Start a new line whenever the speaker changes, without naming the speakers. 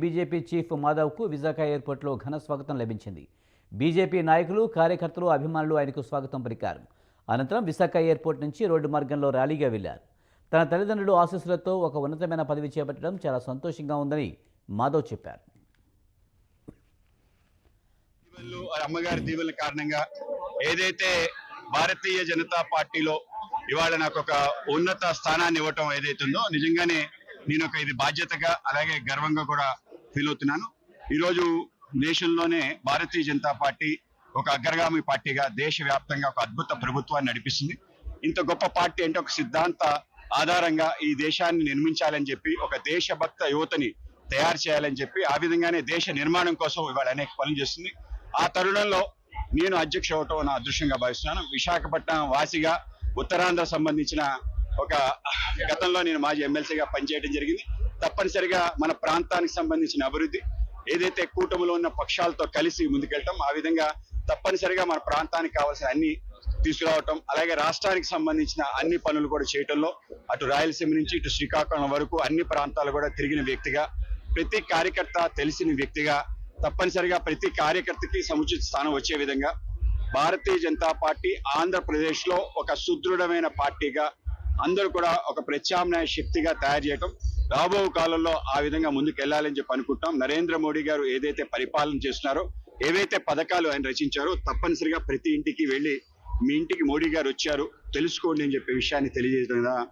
BJP chief మాధవ్కు Visakha ఎయిర్పోర్ట్లో ఘన స్వాగతం లభించింది. బీజేపీ నాయకులు, కార్యకర్తలు, అభిమానులు ఆయనకు స్వాగతం పలికారు. అనంతరం విశాఖ ఎయిర్పోర్ట్ నుంచి రోడ్డు మార్గంలో ర్యాలీగా వెళ్లారు. తన తల్లిదండ్రులు ఆశీస్సులతో ఒక ఉన్నతమైన పదవి చేపట్టడం చాలా సంతోషంగా ఉందని మాధవ్ చెప్పారు.
అమ్మగారి దీవెనల కారణంగా ఏదైతే భారతీయ జనతా పార్టీలో ఇవాళ నాకు ఒక ఉన్నత స్థానాన్ని ఇవ్వటం ఏదైతుందో నిజంగానే నేను ఇది బాధ్యతగా అలాగే గర్వంగా కూడా ఫీల్ అవుతున్నాను. ఈరోజు దేశంలోనే భారతీయ జనతా పార్టీ ఒక అగ్రగామి పార్టీగా దేశవ్యాప్తంగా ఒక అద్భుత ప్రభుత్వాన్ని నడిపిస్తుంది. ఇంత గొప్ప పార్టీ అంటే ఒక సిద్ధాంత ఆధారంగా ఈ దేశాన్ని నిర్మించాలని చెప్పి, ఒక దేశభక్త యువతని తయారు చేయాలని చెప్పి, ఆ విధంగానే దేశ నిర్మాణం కోసం ఇవాళ అనేక పనులు చేస్తుంది. ఆ తరుణంలో నేను అధ్యక్ష అవటం నా అదృష్టంగా భావిస్తున్నాను. విశాఖపట్నం వాసిగా ఉత్తరాంధ్ర సంబంధించిన ఒక గతంలో నేను మాజీ ఎమ్మెల్సీగా పనిచేయడం జరిగింది. తప్పనిసరిగా మన ప్రాంతానికి సంబంధించిన అభివృద్ధి ఏదైతే కూటమిలో ఉన్న పక్షాలతో కలిసి ముందుకెళ్ళటం, ఆ విధంగా తప్పనిసరిగా మన ప్రాంతానికి కావాల్సిన అన్ని తీసుకురావటం, అలాగే రాష్ట్రానికి సంబంధించిన అన్ని పనులు కూడా చేయటంలో అటు రాయలసీమ నుంచి ఇటు శ్రీకాకుళం వరకు అన్ని ప్రాంతాలు కూడా తిరిగిన వ్యక్తిగా, ప్రతి కార్యకర్త తెలిసిన వ్యక్తిగా, తప్పనిసరిగా ప్రతి కార్యకర్తకి సముచిత స్థానం వచ్చే విధంగా భారతీయ జనతా పార్టీ ఆంధ్రప్రదేశ్ లో ఒక సుదృఢమైన పార్టీగా అందరూ కూడా ఒక ప్రత్యామ్నాయ శక్తిగా తయారు చేయటం, రాబో కాలంలో ఆ విధంగా ముందుకు వెళ్ళాలని చెప్పి అనుకుంటాం. నరేంద్ర మోడీ గారు ఏదైతే పరిపాలన చేస్తున్నారో, ఏవైతే పథకాలు ఆయన రచించారో, తప్పనిసరిగా ప్రతి ఇంటికి వెళ్ళి మీ ఇంటికి మోడీ గారు వచ్చారు తెలుసుకోండి అని చెప్పే విషయాన్ని తెలియజేయడం